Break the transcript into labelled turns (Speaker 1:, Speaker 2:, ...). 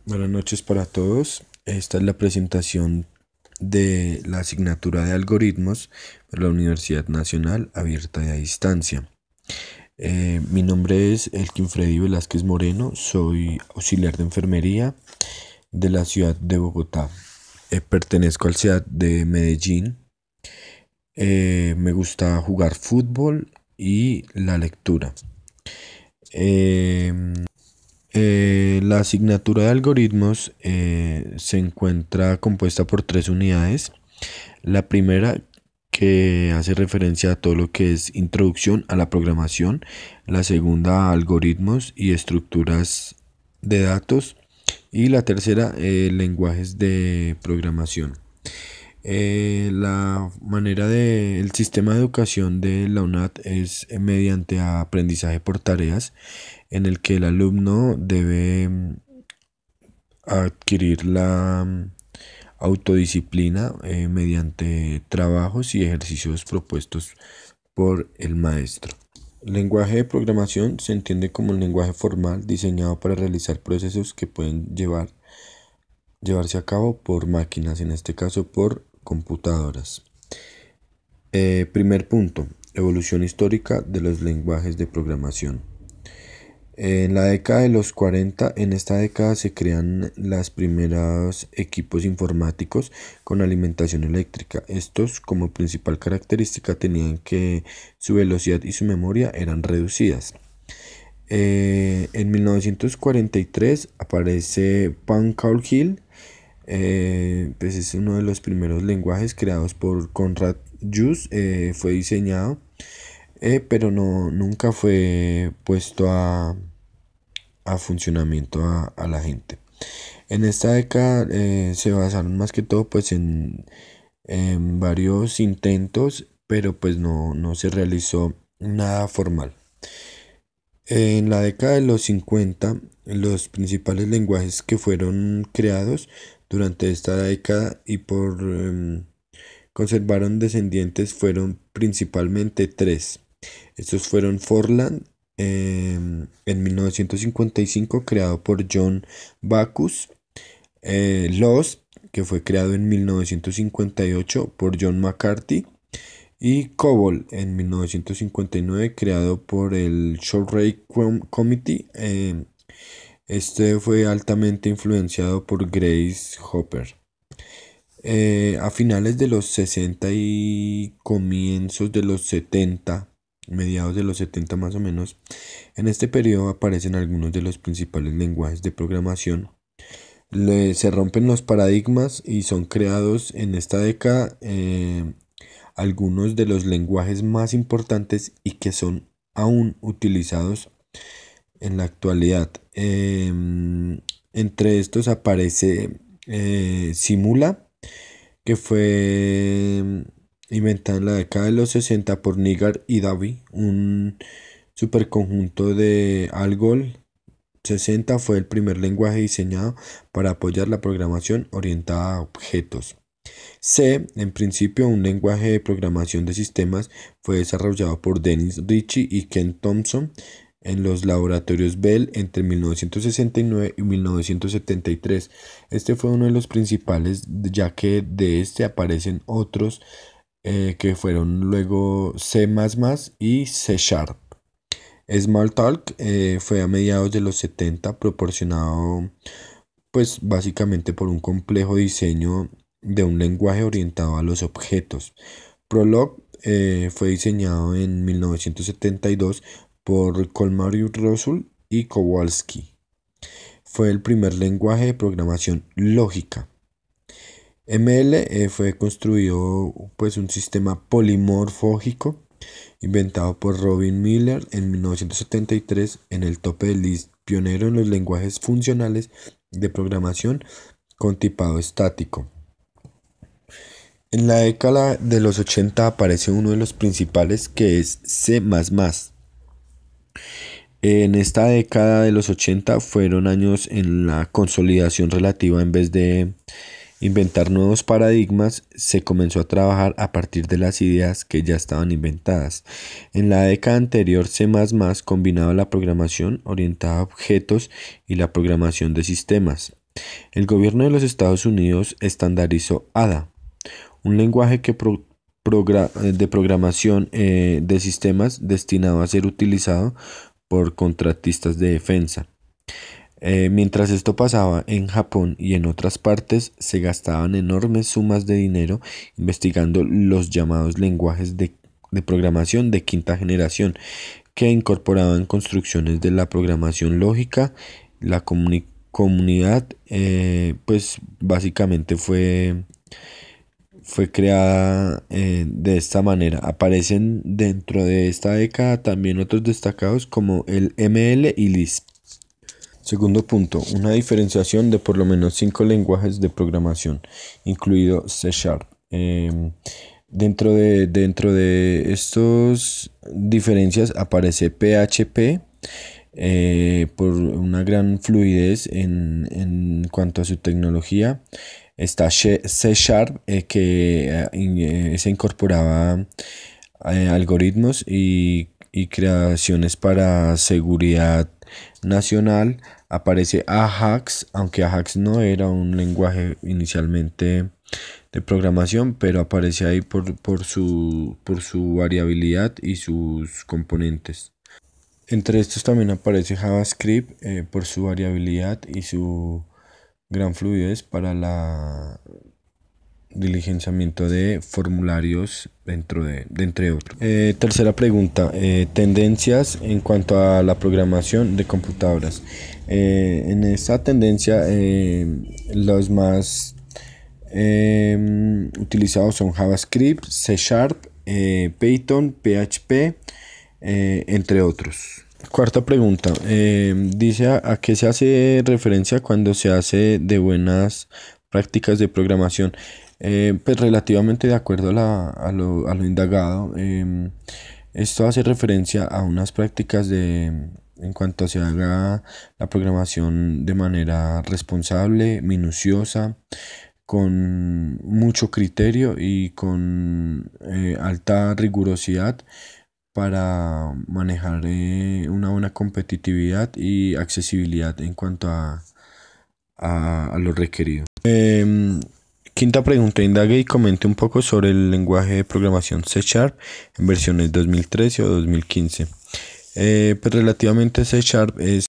Speaker 1: Buenas noches para todos. Esta es la presentación de la asignatura de algoritmos de la Universidad Nacional Abierta y a Distancia. Mi nombre es Elkin Freddy Velázquez Moreno, soy auxiliar de enfermería de la ciudad de Bogotá. Pertenezco al CEAD de Medellín. Me gusta jugar fútbol y la lectura. Em, la asignatura de algoritmos se encuentra compuesta por tres unidades. La primera, que hace referencia a todo lo que es introducción a la programación. La segunda, a algoritmos y estructuras de datos. Y la tercera, lenguajes de programación. La manera del sistema de educación de la UNAD es mediante aprendizaje por tareas, en el que el alumno debe adquirir la autodisciplina mediante trabajos y ejercicios propuestos por el maestro. El lenguaje de programación se entiende como un lenguaje formal diseñado para realizar procesos que pueden llevarse a cabo por máquinas, en este caso por computadoras. Primer punto, evolución histórica de los lenguajes de programación. En la década de los 40, en esta década se crean los primeros equipos informáticos con alimentación eléctrica. Estos, como principal característica, tenían que su velocidad y su memoria eran reducidas. En 1943 aparece Pancake Hill, pues es uno de los primeros lenguajes creados por Conrad Jus. Fue diseñado, pero nunca fue puesto a funcionamiento a la gente. En esta década se basaron más que todo pues en varios intentos, pero pues no se realizó nada formal. En la década de los 50, los principales lenguajes que fueron creados durante esta década y conservaron descendientes fueron principalmente tres. Estos fueron Fortran en 1955, creado por John Backus. Lost, que fue creado en 1958 por John McCarthy. Y COBOL en 1959, creado por el Shortwave Committee. Este fue altamente influenciado por Grace Hopper. A finales de los 60 y comienzos de los 70, mediados de los 70 más o menos, en este periodo aparecen algunos de los principales lenguajes de programación. Se rompen los paradigmas y son creados en esta década algunos de los lenguajes más importantes y que son aún utilizados en la actualidad. Entre estos aparece Simula, que fue inventada en la década de los 60 por Nigar y Davy, un superconjunto de Algol. 60 fue el primer lenguaje diseñado para apoyar la programación orientada a objetos. C, en principio un lenguaje de programación de sistemas, fue desarrollado por Dennis Ritchie y Ken Thompson en los laboratorios Bell entre 1969 y 1973. Este fue uno de los principales, ya que de este aparecen otros que fueron luego C++ y C Sharp. Smalltalk fue a mediados de los 70, proporcionado pues básicamente por un complejo diseño de un lenguaje orientado a los objetos. Prolog fue diseñado en 1972 por Kolmary Russell y Kowalski. Fue el primer lenguaje de programación lógica. ML fue construido pues un sistema polimorfógico inventado por Robin Miller en 1973 en el tope del list, pionero en los lenguajes funcionales de programación con tipado estático. En la década de los 80 aparece uno de los principales, que es C++. En esta década de los 80 fueron años en la consolidación relativa. En vez de inventar nuevos paradigmas, se comenzó a trabajar a partir de las ideas que ya estaban inventadas. En la década anterior, C++ combinaba la programación orientada a objetos y la programación de sistemas. El gobierno de los Estados Unidos estandarizó ADA, un lenguaje de programación de sistemas destinado a ser utilizado por contratistas de defensa. Mientras esto pasaba en Japón y en otras partes, se gastaban enormes sumas de dinero investigando los llamados lenguajes de programación de quinta generación, que incorporaban construcciones de la programación lógica. La comunidad, pues básicamente fue creada de esta manera. Aparecen dentro de esta década también otros destacados como el ML y Lisp. Segundo punto, una diferenciación de por lo menos 5 lenguajes de programación, incluido C Sharp. Dentro de estas diferencias aparece PHP por una gran fluidez en cuanto a su tecnología. Está C Sharp, que se incorporaba algoritmos y creaciones para seguridad nacional. Aparece Ajax, aunque Ajax no era un lenguaje inicialmente de programación, pero aparece ahí por su variabilidad y sus componentes. Entre estos también aparece JavaScript por su variabilidad y su gran fluidez para la diligenciamiento de formularios entre otros. Tercera pregunta, tendencias en cuanto a la programación de computadoras. En esta tendencia, los más utilizados son JavaScript, C Sharp, Python, PHP, entre otros. Cuarta pregunta, dice a qué se hace referencia cuando se hace de buenas prácticas de programación. Pues relativamente de acuerdo a lo indagado, esto hace referencia a unas prácticas en cuanto se haga la programación de manera responsable, minuciosa, con mucho criterio y con alta rigurosidad para manejar una buena competitividad y accesibilidad en cuanto a lo requerido. Quinta pregunta, indague y comente un poco sobre el lenguaje de programación C Sharp en versiones 2013 o 2015. Pues relativamente C Sharp es